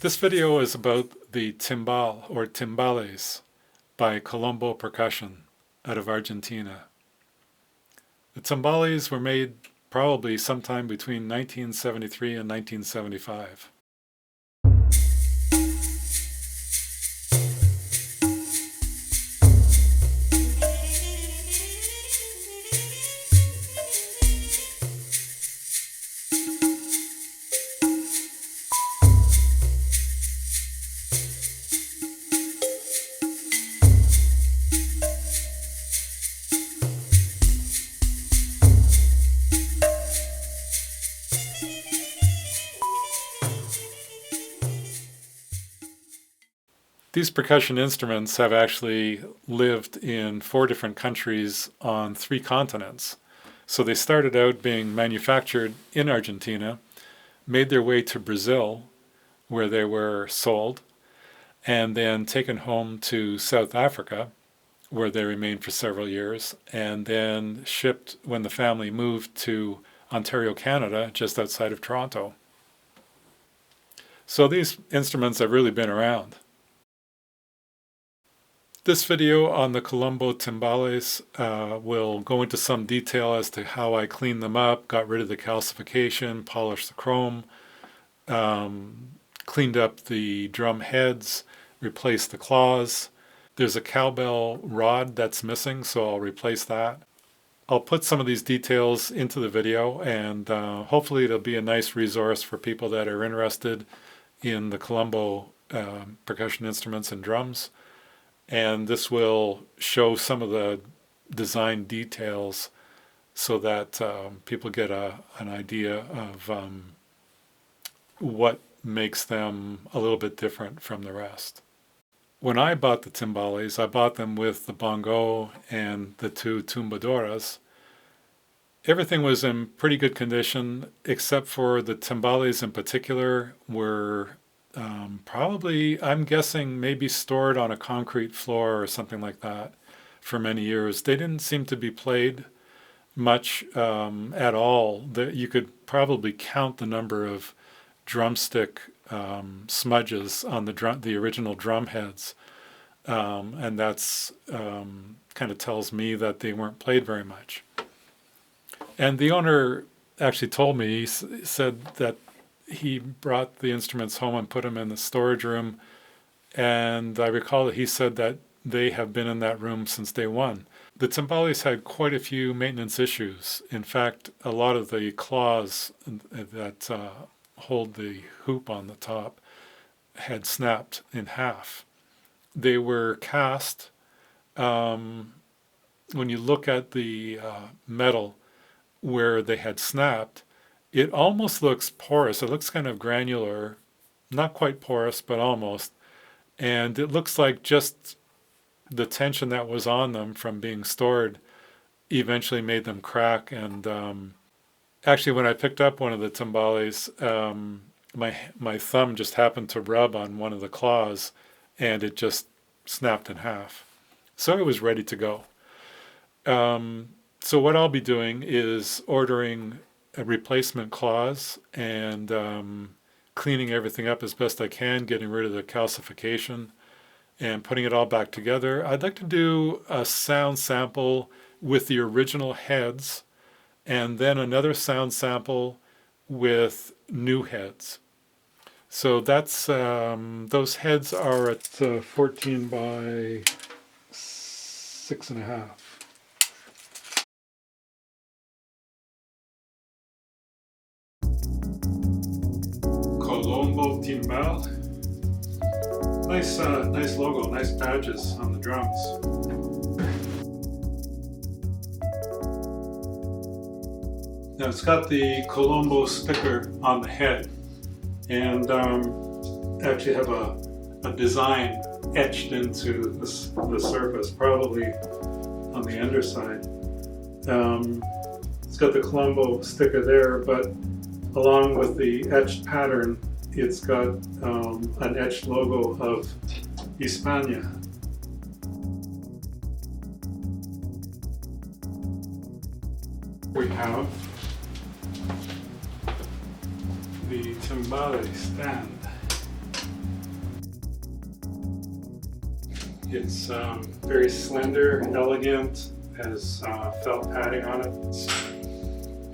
This video is about the timbal or timbales by Colombo Percussion out of Argentina. The timbales were made probably sometime between 1973 and 1975. These percussion instruments have actually lived in 4 different countries on 3 continents. So they started out being manufactured in Argentina, made their way to Brazil, where they were sold, and then taken home to South Africa, where they remained for several years, and then shipped when the family moved to Ontario, Canada, just outside of Toronto. So these instruments have really been around. This video on the Colombo timbales will go into some detail as to how I cleaned them up, got rid of the calcification, polished the chrome, cleaned up the drum heads, replaced the claws. There's a cowbell rod that's missing, so I'll replace that. I'll put some of these details into the video, and hopefully it'll be a nice resource for people that are interested in the Colombo percussion instruments and drums. And this will show some of the design details so that people get an idea of what makes them a little bit different from the rest. When I bought the timbales, I bought them with the bongo and the 2 tumbadoras. Everything was in pretty good condition, except for the timbales in particular were probably, I'm guessing, maybe stored on a concrete floor or something like that for many years. They didn't seem to be played much at all. You could probably count the number of drumstick smudges on the original drum heads, and that's kind of tells me that they weren't played very much. And the owner actually told me, he said that he brought the instruments home and put them in the storage room, and I recall that he said that they have been in that room since day one. The timbales had quite a few maintenance issues. In fact, a lot of the claws that hold the hoop on the top had snapped in half. They were cast. When you look at the metal where they had snapped, it almost looks porous. It looks kind of granular, not quite porous, but almost. And it looks like just the tension that was on them from being stored eventually made them crack. And actually, when I picked up one of the timbales, my thumb just happened to rub on one of the claws, and it just snapped in half. So it was ready to go. So what I'll be doing is ordering replacement claws and cleaning everything up as best I can, getting rid of the calcification and putting it all back together. I'd like to do a sound sample with the original heads and then another sound sample with new heads. So that's those heads are at 14 by 6.5. Colombo timbal. Nice logo, nice badges on the drums. Now it's got the Colombo sticker on the head, and actually have a design etched into the surface, probably on the underside. It's got the Colombo sticker there, but along with the etched pattern, it's got an etched logo of Hispania. We have the Timbale Stand. It's very slender, elegant, has felt padding on it.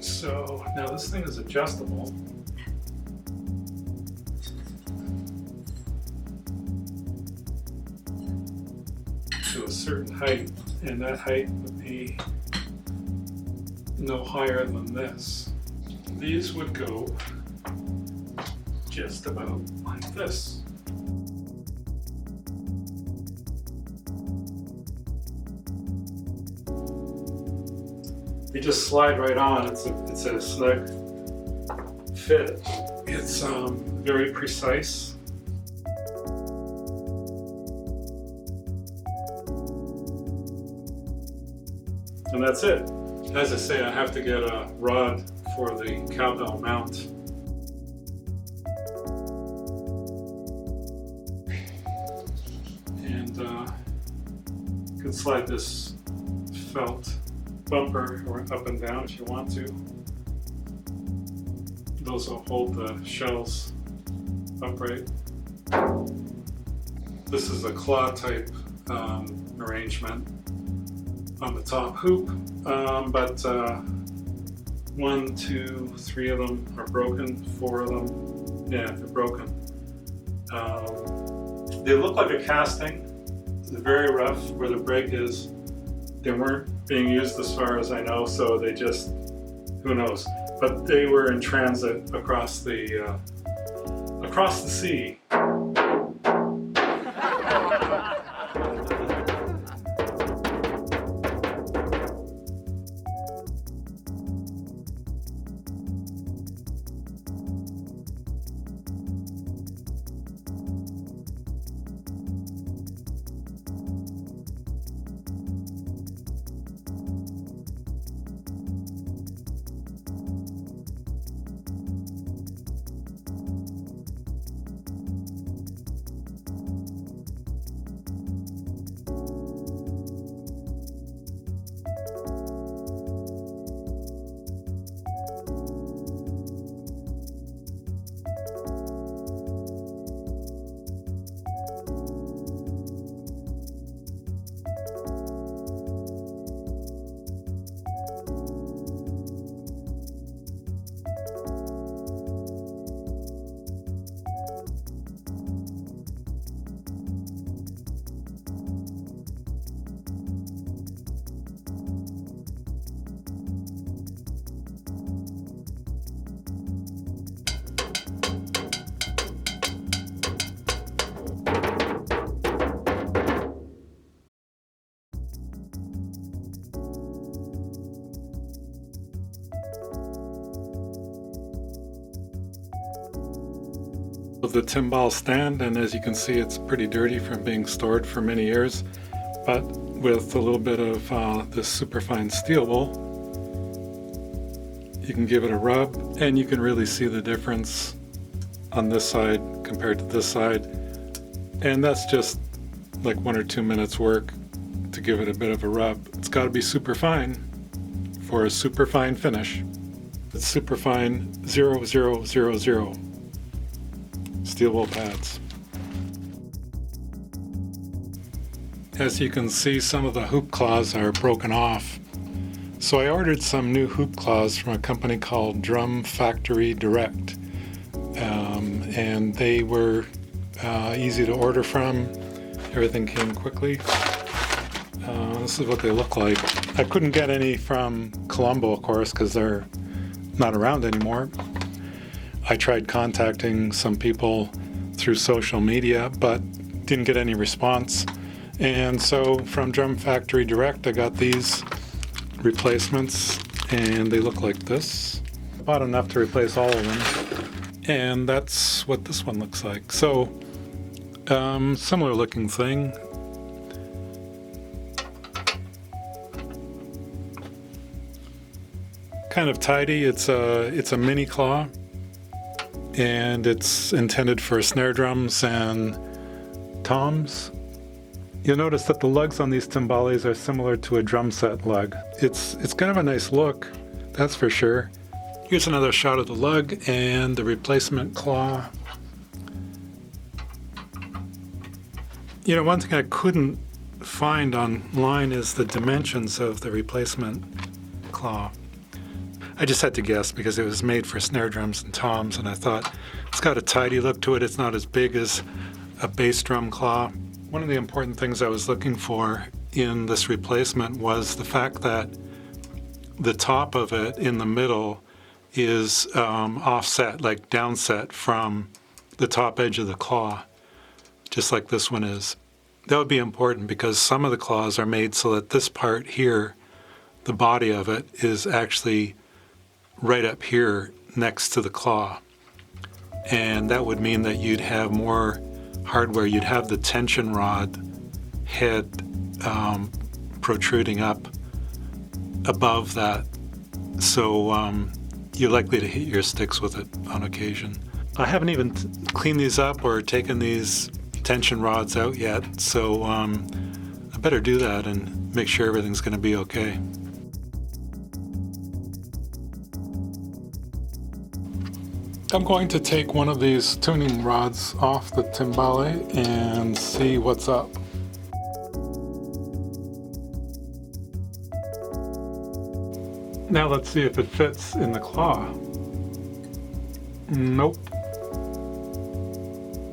So now this thing is adjustable. To a certain height, and that height would be no higher than this. These would go just about like this. They just slide right on. It's a snug fit. It's very precise. And that's it. As I say, I have to get a rod for the Cowbell Mount. And you can slide this felt bumper or up and down if you want to. Those will hold the shells upright. This is a claw type arrangement on the top hoop, but 1, 2, 3 of them are broken, 4 of them, yeah, they're broken. They look like a casting. They're very rough where the break is. They weren't being used as far as I know, so they just, who knows. But they were in transit across the sea. The Timbal Stand, and as you can see, it's pretty dirty from being stored for many years, but with a little bit of this superfine steel wool, you can give it a rub and you can really see the difference on this side compared to this side, and that's just like 1 or 2 minutes work to give it a bit of a rub. It's got to be super fine for a super fine finish. It's superfine 0000 steel wool pads. As you can see, some of the hoop claws are broken off. So I ordered some new hoop claws from a company called Drum Factory Direct. And they were easy to order from. Everything came quickly. This is what they look like. I couldn't get any from Colombo, of course, because they're not around anymore. I tried contacting some people through social media, but didn't get any response. And so from Drum Factory Direct, I got these replacements, and they look like this. I bought enough to replace all of them, and that's what this one looks like. So, similar looking thing. Kind of tidy. It's a mini claw, and it's intended for snare drums and toms. You'll notice that the lugs on these timbales are similar to a drum set lug. It's kind of a nice look, that's for sure. Here's another shot of the lug and the replacement claw. You know, one thing I couldn't find online is the dimensions of the replacement claw. I just had to guess because it was made for snare drums and toms, and I thought it's got a tidy look to it. It's not as big as a bass drum claw. One of the important things I was looking for in this replacement was the fact that the top of it in the middle is offset, like downset from the top edge of the claw, just like this one is. That would be important because some of the claws are made so that this part here, the body of it, is actually right up here next to the claw. And that would mean that you'd have more hardware. You'd have the tension rod head protruding up above that. So you're likely to hit your sticks with it on occasion. I haven't even cleaned these up or taken these tension rods out yet, so I better do that and make sure everything's going to be okay. I'm going to take one of these tuning rods off the timbale and see what's up. Now let's see if it fits in the claw. Nope.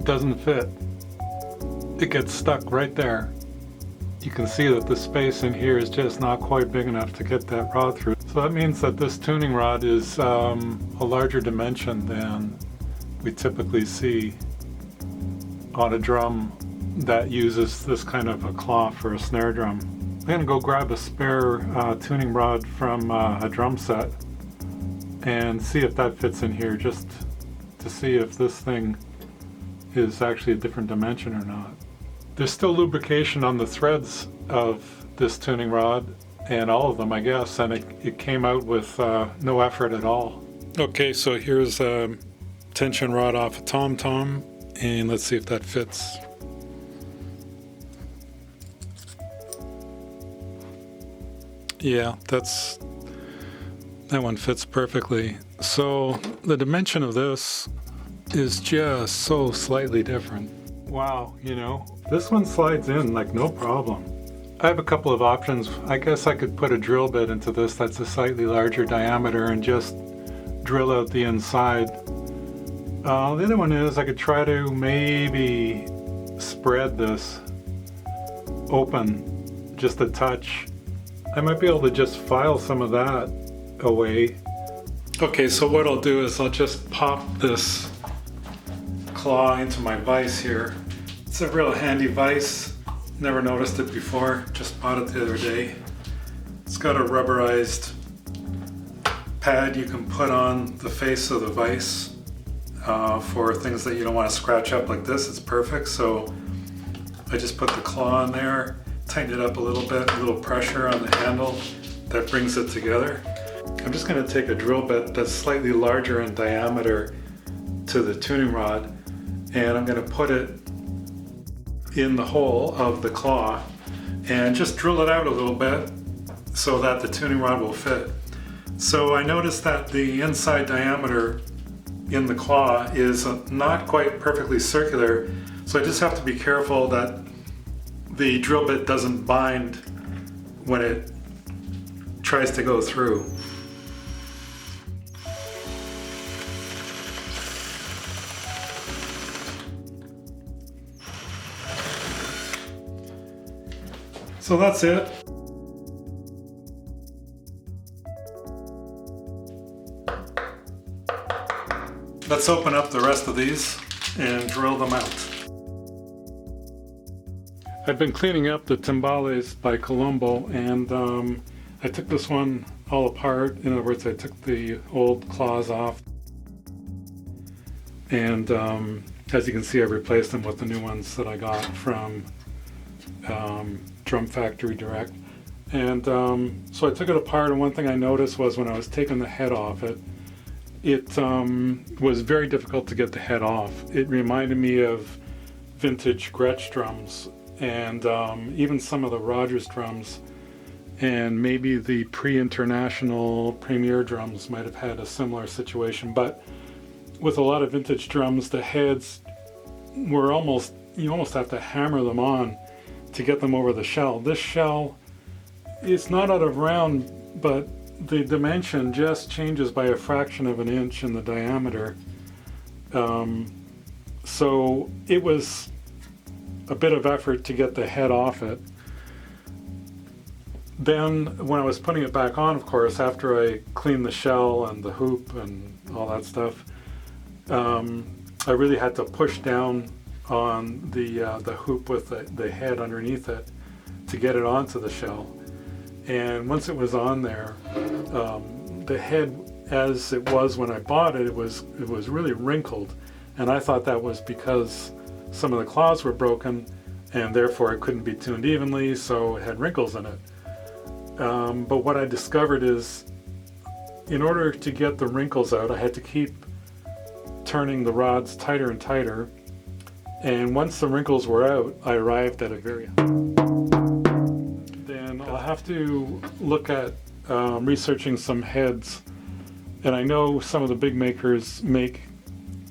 Doesn't fit. It gets stuck right there. You can see that the space in here is just not quite big enough to get that rod through. So that means that this tuning rod is a larger dimension than we typically see on a drum that uses this kind of a claw for a snare drum. I'm going to go grab a spare tuning rod from a drum set and see if that fits in here, just to see if this thing is actually a different dimension or not. There's still lubrication on the threads of this tuning rod, and all of them, I guess, and it came out with no effort at all. Okay, so here's a tension rod off a tom-tom, and let's see if that fits. Yeah, that one fits perfectly. So the dimension of this is just so slightly different. Wow, you know, this one slides in like no problem. I have a couple of options. I guess I could put a drill bit into this that's a slightly larger diameter and just drill out the inside. The other one is I could try to maybe spread this open just a touch. I might be able to just file some of that away. Okay, so what I'll do is I'll just pop this claw into my vise here. It's a real handy vise. Never noticed it before, just bought it the other day. It's got a rubberized pad you can put on the face of the vise for things that you don't want to scratch up like this. It's perfect. So I just put the claw in there, tighten it up a little bit, a little pressure on the handle. That brings it together. I'm just going to take a drill bit that's slightly larger in diameter to the tuning rod, and I'm going to put it in the hole of the claw and just drill it out a little bit so that the tuning rod will fit. So I noticed that the inside diameter in the claw is not quite perfectly circular, so I just have to be careful that the drill bit doesn't bind when it tries to go through. So that's it. Let's open up the rest of these and drill them out. I've been cleaning up the Timbales by Colombo, and I took this one all apart. In other words, I took the old claws off, and as you can see, I replaced them with the new ones that I got from Drum Factory Direct. And so I took it apart, and one thing I noticed was when I was taking the head off it, it was very difficult to get the head off. It reminded me of vintage Gretsch drums, and even some of the Rogers drums, and maybe the pre-international Premier drums might have had a similar situation. But with a lot of vintage drums, the heads were almost you almost have to hammer them on to get them over the shell. This shell is not out of round, but the dimension just changes by a fraction of an inch in the diameter. So it was a bit of effort to get the head off it. Then when I was putting it back on, of course, after I cleaned the shell and the hoop and all that stuff, I really had to push down on the hoop with the head underneath it to get it onto the shell. And once it was on there, the head, as it was when I bought it, it was really wrinkled, and I thought that was because some of the claws were broken, and therefore it couldn't be tuned evenly, so it had wrinkles in it. But what I discovered is, in order to get the wrinkles out, I had to keep turning the rods tighter and tighter. And once the wrinkles were out, I arrived at a very... Then I'll have to look at researching some heads. And I know some of the big makers make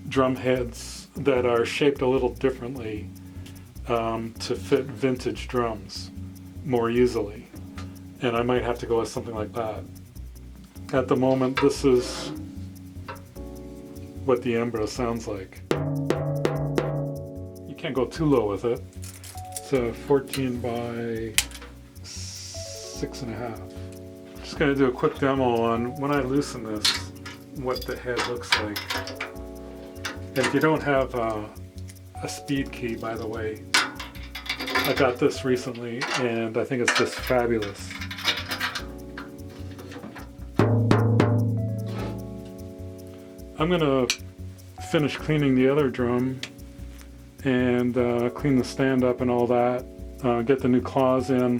drum heads that are shaped a little differently to fit vintage drums more easily. And I might have to go with something like that. At the moment, this is what the Hembra sounds like. You can't go too low with it. It's a 14 by 6.5. Just gonna do a quick demo on, when I loosen this, what the head looks like. And if you don't have a speed key, by the way, I got this recently and I think it's just fabulous. I'm gonna finish cleaning the other drum and clean the stand up and all that, get the new claws in.